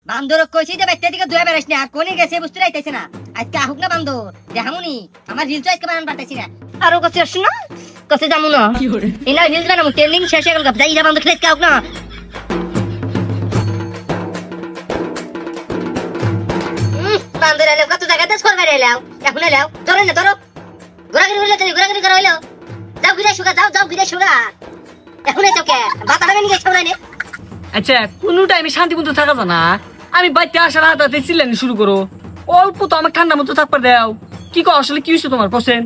বান্দর কইছি যে বাইতে দিকে দুয়া বেরাইছ না কোনি গেছে বুঝতে রাইতাইছ না আজকে আহুক না বান্দর দেখামুনি আমার রিল তো আজকে বানান পারতাইছি না আর ও কইছে শুনো কইছে জামু না ইনা রিল বানামু ট্রেন্ডিং শেষ হয়ে গেল যাই যা বান্দর খেলে আহুক না বান্দর এলো কত জায়গাতে স্কোর মেরে এলাও এখন এলাও ধরো না ধরো ঘোরাঘুরি হইলো তুমি ঘোরাঘুরি করা হইলো যাও ঘুরে শুগা যাও ঘুরে শুগা এখন এই চোখে বাতাটা নিয়ে গেছে না আচ্ছা কোন টাইমে শান্তিমতো থাকা যায় না আমি বাইতে আসার হাতে চিল্লানি শুরু করো অল্প তো আমার ঠান্ডা মতো থাকবার দাও কি কো আসলে কি হইছে তোমার পছন্দ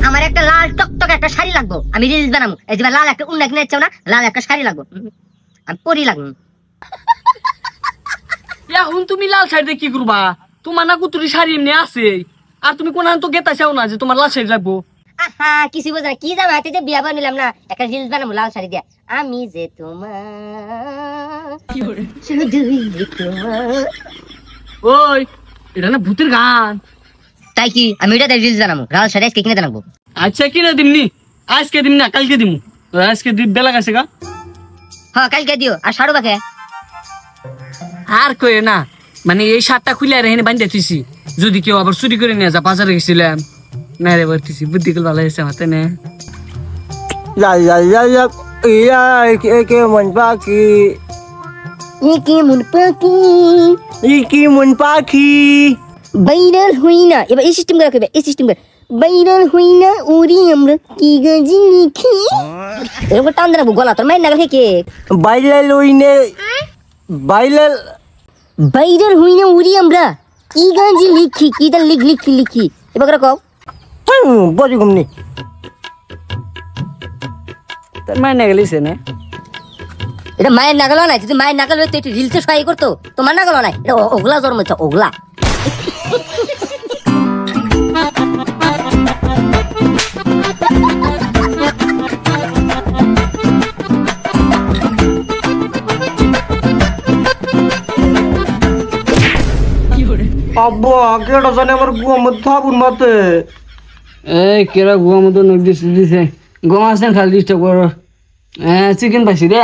আমার একটা লাল টকটক একটা শাড়ি লাগবে আমি রিলস বানাবো এই যে লাল একটা উন্না কিনে চাও না লাল একটা শাড়ি লাগবে আমি পরি লাগবে এখন তুমি লাল শাড়ি দিয়ে কি করবা তোমার না কুতুরি শাড়ি এমনি আছে আর তুমি কোন তো গেতা চাও না যে তোমার লাল শাড়ি লাগবো আহা কিছু বোঝা না কি জানো হাতে যে বিয়া বানিলাম না একটা রিলস বানাবো লাল শাড়ি দিয়া আমি যে তোমার শুধুই তোমার ওই এটা না ভূতের গান তাই কি আমি এটা রিলস বানাবো লাল শাড়ি আজকে কিনে দেনাবো আচ্ছা কিনে দিমনি আজকে দিম না কালকে দিমু আজকে বেলা গেছে গা হ্যাঁ কালকে দিও আর শাড়ু বাকে আর কই না মানে এই শার্টটা খুলে রেহেনে বান্ধে থুইছি যদি কেউ আবার চুরি করে নিয়ে যা বাজারে গেছিলাম না রে বলতেছি বুদ্ধি করে ভালো হয়েছে আমার তাই না কেমন পাখি কেমন পাখি ভাইরাল হই না এবার এই সিস্টেম করে রাখবে এই সিস্টেম করে ভাইরাল হই না উড়ি আমরা কি গাজি লিখি এরকম টান দেবো গলা তোর মায়ের নাগাল থেকে ভাইরাল হইনে ভাইরাল হই না উড়ি আমরা কি গাজি লিখি কি দা লিখি এবার কও বলি ঘুমনি তোর মায়ের না গেলিছে না এটা মায়ের নাগাল নাই যদি মায়ের নাগাল হইতো একটু রিলসে সহায় করতো তোমার নাগাল নাই এটা ওগলা জন্ম হচ্ছে ওগলা আব্বা কেডা জানে আমার গুয়া মধ্যে থাকুন মাতে এই কেরা গোয়া মতো নখ দিছে গোয়া আছেন খালি ডিস্টার্ব করো চিকেন পাইছি রে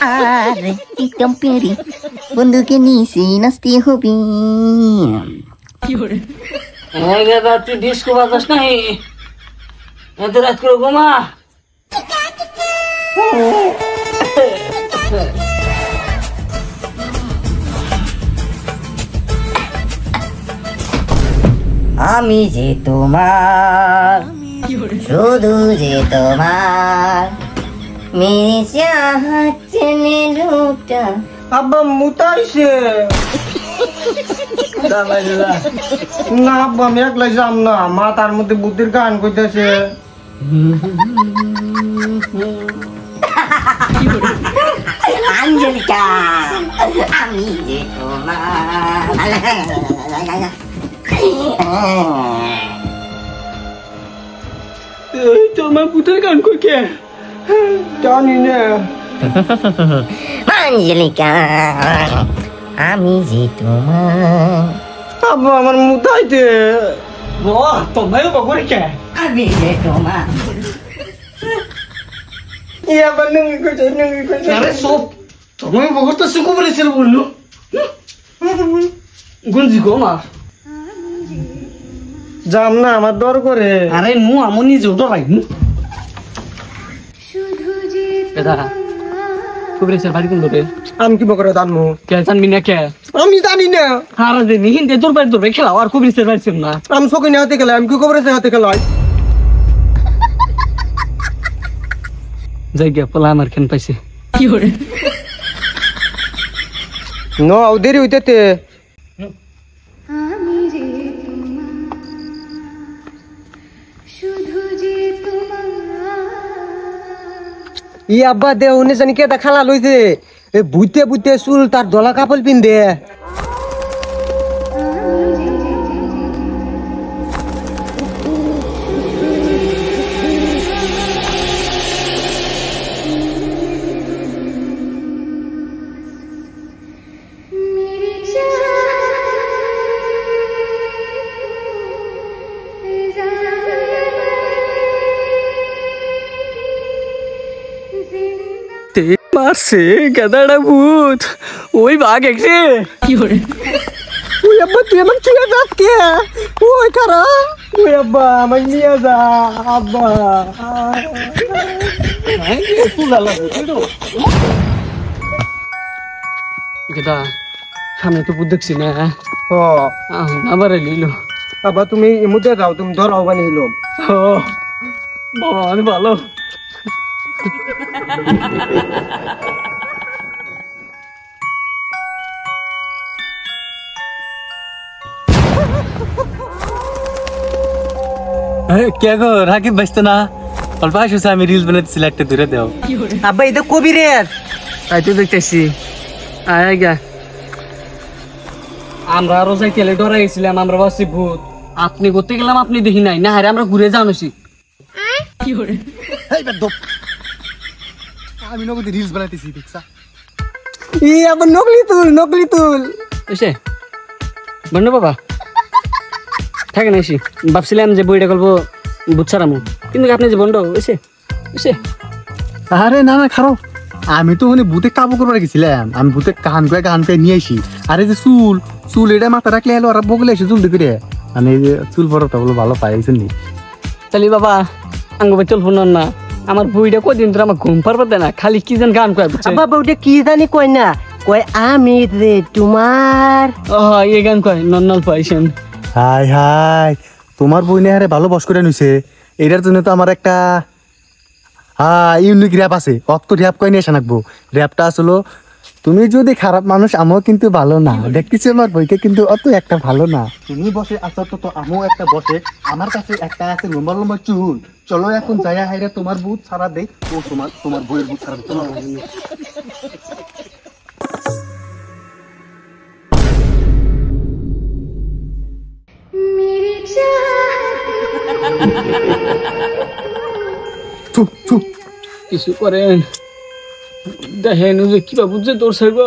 আরে কম্পেরি বন্ধুকে নিছি নাস্তি হবি এই দাদা তুই ডিস্কো বাজাস না এত রাত করে গোমা আমি যে তোমার শুধু যে তোমার মেরে চাহত চলে লুটা আব্বা মুতাইছে না আব্বা আমি একলাই যাম না মা তার মধ্যে বুদ্ধির গান কইতেছে আঞ্জলিকা আমি যে তোমার তোমার ভূতের গান কই কে জানি না আঞ্জলিকা আমি যে তোমার আব্বা আমার মুতাইতে তোমায় বকরে কে আমি যে তোমার আবার নঙ্গি কইছে আরে সব তোমায় বকরতে সুকু বলেছিল বললো গুঞ্জি গো মা যাম না আমার ডর করে আরে নু আমনি জোটো রাইনু এটা কুবরেছের বাড়ি কোন দরে আমি কি বকরে জানমু কে জানবি না কে আমি জানি না আরে দে নিহিন দে তোর বাড়ি দরে খেলা আর কুবরেছের বাড়ি ছিল না আমি সকিনে হাতে গেলাম আমি কি কবরেছে হাতে গেলাম যাই গিয়া পোলা আমার কেন পাইছে কি করে ন দেরি হইতেতে ই আব্বা দে উনি জানি কে খালা লইছে এ বুইতে বুইতে চুল তার দলা কাপড় পিন্দে মারছে গাদাটা ভূত ওই বাঘ একরে ওই আব্বা তুই আমার চুয়ে যাস কে ওই কারা ওই আব্বা আমার নিয়ে যা আব্বা গেদা সামনে তো ভূত দেখছি না ও আবার এলিল আব্বা তুমি এমুদে যাও তুমি ধরাও বানি হলো ও বাবা অনেক ভালো কে গো রাকিব বাইস্ত না অল্প আসছে আমি রিলস বানাতেছি একটা ধরে দাও আব্বা এটা কবিরের তাই তো দেখতেছি আয় গা আমরা আরো যাইতে ডরাই গেছিলাম আমরা ভাবছি ভূত আপনি করতে গেলাম আপনি দেখি নাই না হারে আমরা ঘুরে জানোছি আমি নগদে রিলস বানাতেছি দেখছা ই আবার নকলি তুল এসে বন্ধু বাবা থাকে না এসে ভাবছিলাম যে বইটা গল্প বুঝছারামু কিন্তু আপনি যে বন্ধু এসে এসে আরে না না খারো আমি তো মানে ভূতে কাবু করবার গেছিলাম আমি ভূতে কান করে নিয়ে আসি আরে যে চুল এটা মাথা রাখলে এলো ওরা বগলে এসে চুল দেখে মানে এই যে চুল বড়টা বলো ভালো পাইছেন নি তাহলে বাবা আঙ্গ ভাই চল ফোন না আমার বইটা কদিন ধরে আমার ঘুম পারবে না খালি কি যেন গান কয় বুঝছে আব্বা ওটা কি জানি কই না কই আমি রে তোমার ও এই গান কয় নন্নল পাইছেন হাই তোমার বই নিয়ে হারে ভালো বস করে নিছে এটার জন্য তো আমার একটা ইউনিক র্যাপ আছে অক্ত র্যাপ কয়ে নিয়ে এসে রাখবো র্যাপটা আসলো তুমি যদি খারাপ মানুষ আমিও কিন্তু ভালো না দেখতেছি আমার বইকে কিন্তু অত একটা ভালো না তুমি বসে আছো তো আমিও একটা বসে আমার কাছে একটা আছে লম্বা লম্বা চুল চলো এখন যাইয়া হাইরা তোমার বুথ ছাড়া দেই ও তোমার বইয়ের বুথ ছাড়া চলো কিছু করেন দেখেন যে কিবা বুঝছে তোর সাইব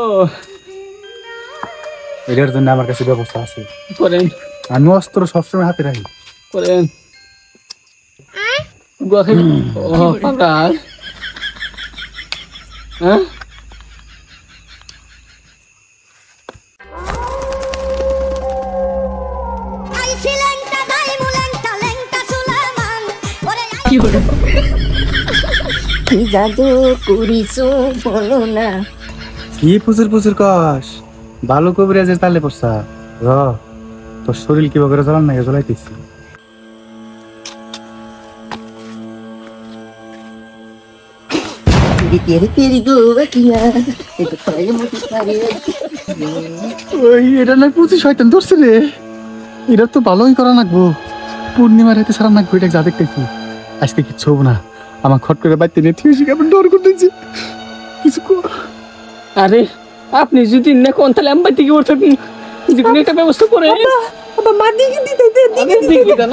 এটার জন্য আমার কাছে ব্যবস্থা আছে করেন আমি অস্ত্র সবসময় হাতে রাখি করেন গুয়া খাই ও পাগল হ্যাঁ কি হলো কি জাদু করিছো বলো না কি পুজুর কস ভালো কবিরাজের তালে পড়ছা র তোর শরীর কি করে জ্বলান না জ্বলাইতেছি ওই এটা না পুচি শয়তান ধরছে রে এটা তো ভালোই করা লাগবো পূর্ণিমার রাতে সারা নাকবো এটা যা দেখতেছি আজকে কিচ্ছু হবো না আমার খট করে বাড়িতে নিয়ে ঠিক আছে কেমন ডর করতেছি কিছু আরে আপনি যদি না কোন তাহলে আমি বাড়িতে গিয়ে উঠতে যে কোনো একটা ব্যবস্থা করে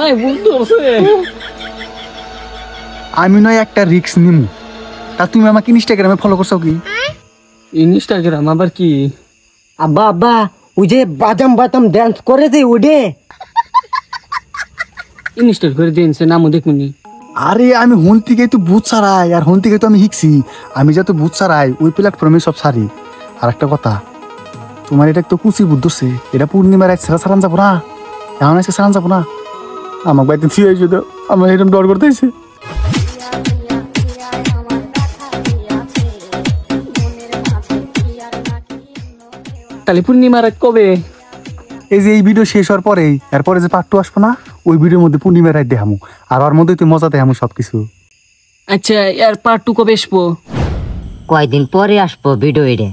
নাই বুঝতে আমি নয় একটা রিস্ক নিমু তা তুমি আমাকে ইনস্টাগ্রামে ফলো করছো কি ইনস্টাগ্রাম আবার কি আব্বা ওই যে বাদাম ডান্স করে দে ওডে ইনস্টল করে দিন সে নামও দেখুনি আরে আমি হন থেকে তো বুথ ছাড়াই আর হন থেকে তো আমি শিখছি আমি যত বুথ ছাড়াই ওই প্ল্যাটফর্মে সব ছাড়ি আর একটা কথা তোমার এটা তো কুচি বুদ্ধছে এটা পূর্ণিমার এক ছেড়া ছাড়ান যাবো না এমন আছে ছাড়ান যাবো না আমার বাড়িতে থিয়ে হয়েছে তো আমার এরকম ডর করতেছে তাহলে পূর্ণিমার রাত কবে এই যে এই ভিডিও শেষ হওয়ার পরেই এরপরে যে পার্ট 2 আসবো না ওই ভিডিওর মধ্যে পূর্ণিমার রাত দেখামু আর ওর মধ্যে তুই মজা দেখামু সবকিছু আচ্ছা এর পার্ট 2 কবে আসবো কয়দিন পরে আসবো ভিডিও এটা